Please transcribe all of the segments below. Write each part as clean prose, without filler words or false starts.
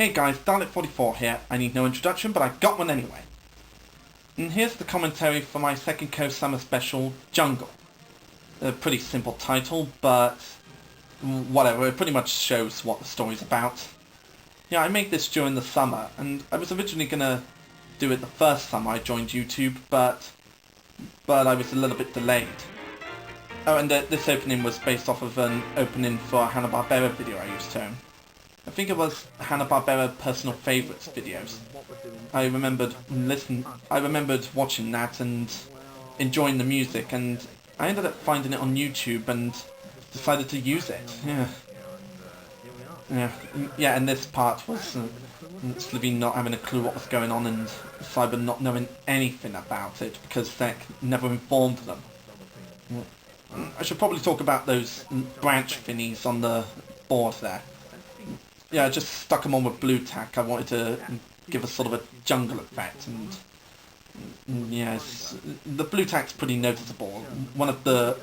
Hey guys, Dalek44 here. I need no introduction, but I got one anyway. And here's the commentary for my Second Coast Summer Special, Jungle. A pretty simple title, but whatever, it pretty much shows what the story's about. Yeah, I made this during the summer, and I was originally gonna do it the first summer I joined YouTube, but I was a little bit delayed. Oh, and this opening was based off of an opening for a Hanna-Barbera video I used to own. I think it was Hanna-Barbera Personal Favourites videos. I remembered watching that and enjoying the music, and I ended up finding it on YouTube and decided to use it. Yeah, and this part was Slivine not having a clue what was going on and Cyber not knowing anything about it because Sek never informed them. I should probably talk about those branch thingies on the board there. Yeah, I just stuck them on with blue tack. I wanted to give a sort of a jungle effect, and yes, the blue tack's pretty noticeable. One of the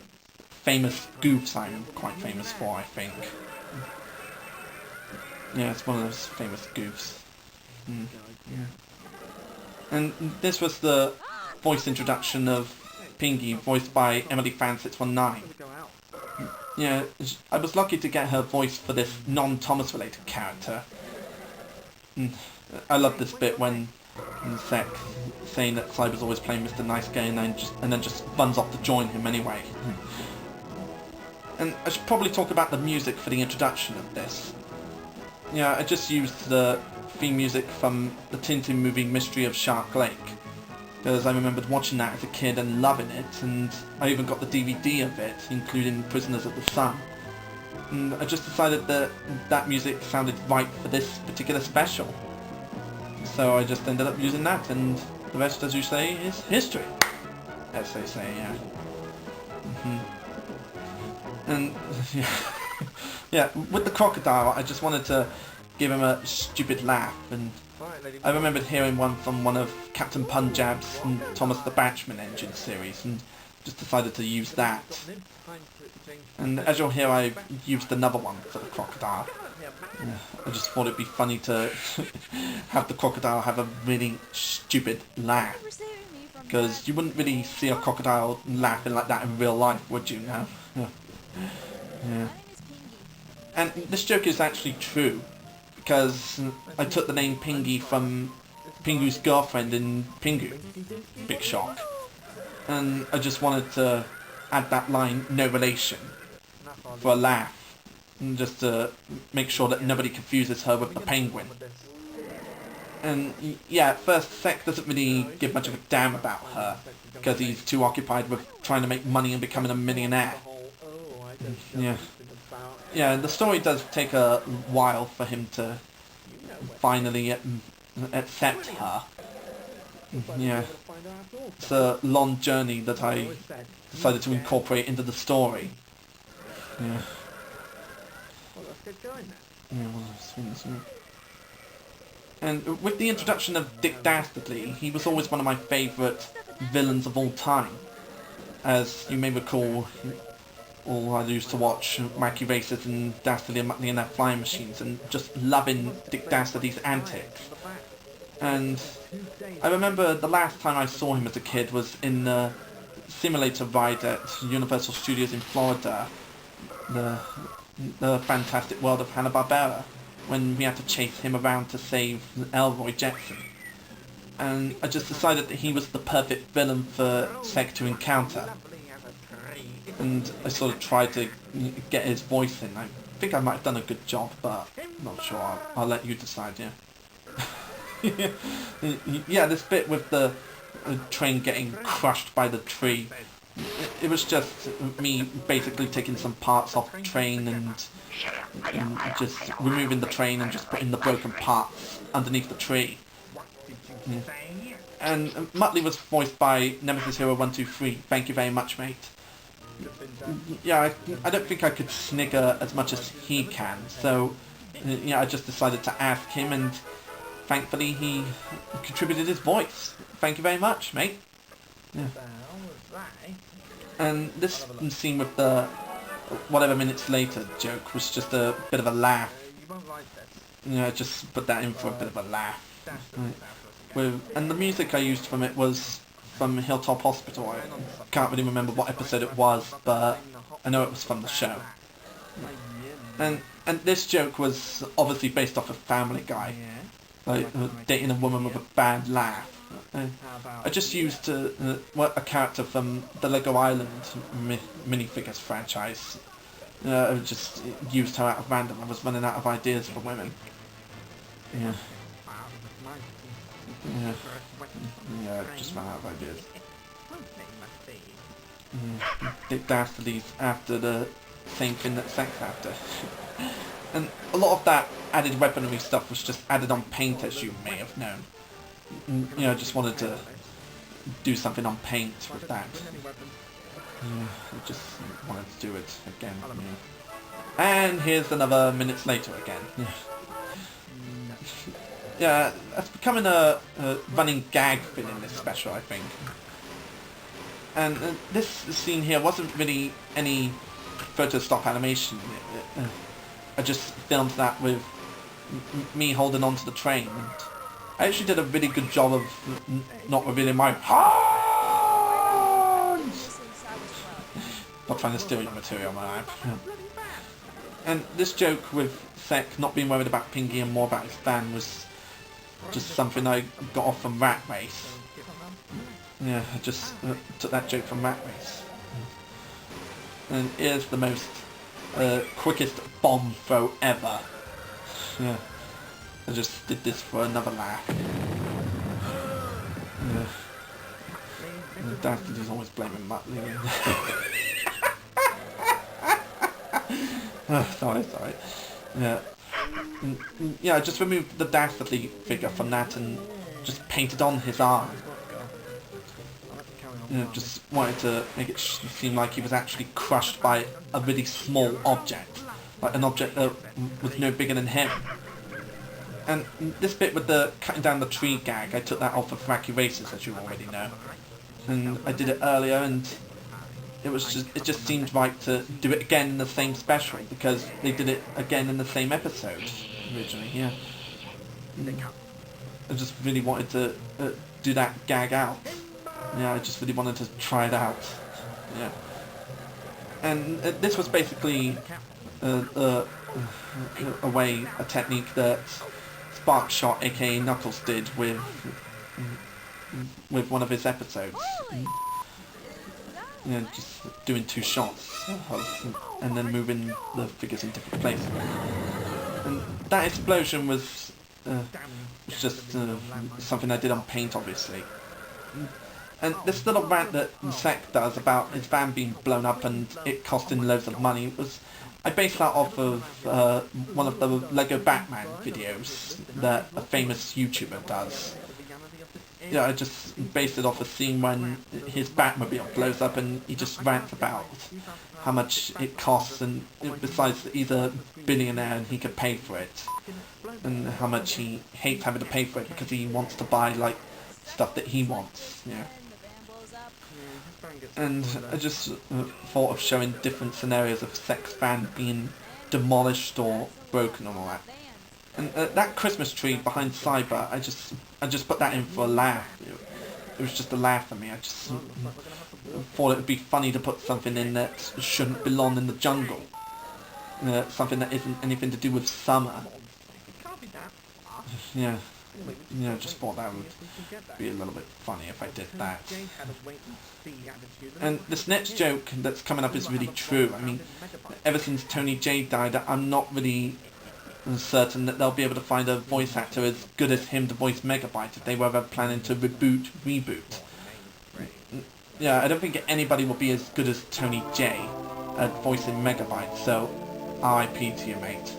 famous goofs I'm quite famous for, I think. Yeah, it's one of those famous goofs. Yeah. And this was the voice introduction of Pingy, voiced by Emily Fan619. Yeah, I was lucky to get her voice for this non-Thomas related character. I love this bit when Sek saying that Cyber's always playing Mr. Nice Guy and then just runs off to join him anyway. And I should probably talk about the music for the introduction of this. Yeah, I just used the theme music from the Tintin movie Mystery of Shark Lake, because I remembered watching that as a kid and loving it, and I even got the DVD of it, including Prisoners of the Sun. And I just decided that that music sounded right for this particular special. So I just ended up using that, and the rest, as you say, is history. As they say, yeah. And, yeah, with the crocodile, I just wanted to give him a stupid laugh, and I remembered hearing one from one of Captain Punjab's and Thomas the Batchman Engine series, and just decided to use that. And as you'll hear, I used another one for the crocodile. I just thought it'd be funny to have the crocodile have a really stupid laugh, because you wouldn't really see a crocodile laughing like that in real life, would you now? Yeah. And this joke is actually true, because I took the name Pingy from Pingu's girlfriend in Pingu, Big Shock. And I just wanted to add that line, no relation, for a laugh, and just to make sure that nobody confuses her with the penguin. And yeah, at first Sek doesn't really give much of a damn about her, because he's too occupied with trying to make money and becoming a millionaire. Yeah, the story does take a while for him to finally accept her. Yeah, it's a long journey that I decided to incorporate into the story. Yeah. And with the introduction of Dick Dastardly, he was always one of my favourite villains of all time. As you may recall, I used to watch Wacky Races and Dastardly and Muttley and their flying machines, and just loving Dick Dastardly's antics. And I remember the last time I saw him as a kid was in the simulator ride at Universal Studios in Florida, the Fantastic World of Hanna-Barbera, when we had to chase him around to save Elroy Jetson. And I just decided that he was the perfect villain for Sek to encounter. And I sort of tried to get his voice in. I think I might have done a good job, but I'm not sure. I'll let you decide, yeah. Yeah, this bit with the train getting crushed by the tree, it was just me basically taking some parts off the train and just removing the train and just putting the broken parts underneath the tree. Yeah. And Muttley was voiced by Nemesis Hero 123. Thank you very much, mate. Yeah, I don't think I could snigger as much as he can, so yeah, I just decided to ask him, and thankfully he contributed his voice. Thank you very much, mate. Yeah. And this scene with the whatever minutes later joke was just a bit of a laugh. just put that in for a bit of a laugh. And the music I used from it was from Hilltop Hospital. I can't really remember what episode it was, but I know it was from the show. And this joke was obviously based off of Family Guy, like dating a woman with a bad laugh. I just used a character from the Lego Island minifigures franchise. I just used her out of random. I was running out of ideas for women. Yeah. Yeah, just ran out of ideas. Dick Dastardly's after the same thing that Sex after. And a lot of that added weaponry stuff was just added on paint, as you may have known. I just wanted to do something on paint with that. I just wanted to do it again. And here's another minutes later again. Yeah, that's becoming a running gag thing in this special, I think. And this scene here wasn't really any photo stop animation. I just filmed that with me holding on to the train. And I actually did a really good job of not revealing my hands. Not trying to steal your material, my life. And this joke with Sek not being worried about Pinky and more about his fan was just something I got off from Rat Race. Yeah, I just took that joke from Rat Race. And here's the most quickest bomb throw ever. Yeah, I just did this for another laugh. Yeah. Dastardly's always blaming Muttley. Sorry. Yeah. Yeah, I just removed the Dastardly figure from that and just painted on his arm. Just wanted to make it seem like he was actually crushed by a really small object. Like an object that was no bigger than him. And this bit with the cutting down the tree gag, I took that off of Wacky Races, as you already know. And I did it earlier, and it just seemed right to do it again in the same special, because they did it again in the same episode originally. Yeah. I just really wanted to do that gag out. Yeah, I just really wanted to try it out. Yeah. And this was basically a technique that Sparkshot, aka Knuckles, did with one of his episodes. Just doing two shots and then moving the figures in different places. And that explosion was just something I did on paint, obviously. And this little rant that Sek does about his van being blown up and it costing loads of money I based that off of one of the Lego Batman videos that a famous YouTuber does. Yeah, I just based it off a scene when his Batmobile blows up and he just rants about how much it costs, and besides he's a billionaire and he could pay for it, and how much he hates having to pay for it because he wants to buy like stuff that he wants. Yeah. And I just thought of showing different scenarios of Sek's van being demolished or broken and all that. And that Christmas tree behind Cyber, I just put that in for a laugh. It was just a laugh for me. I just thought it would be funny to put something in that shouldn't belong in the jungle. Something that isn't anything to do with summer. Yeah. Just thought that would be a little bit funny if I did that. And this next joke that's coming up is really true. I mean, ever since Tony J died, I'm not really certain that they'll be able to find a voice actor as good as him to voice Megabyte if they were ever planning to reboot. Yeah, I don't think anybody will be as good as Tony J at voicing Megabyte, so RIP to you, mate.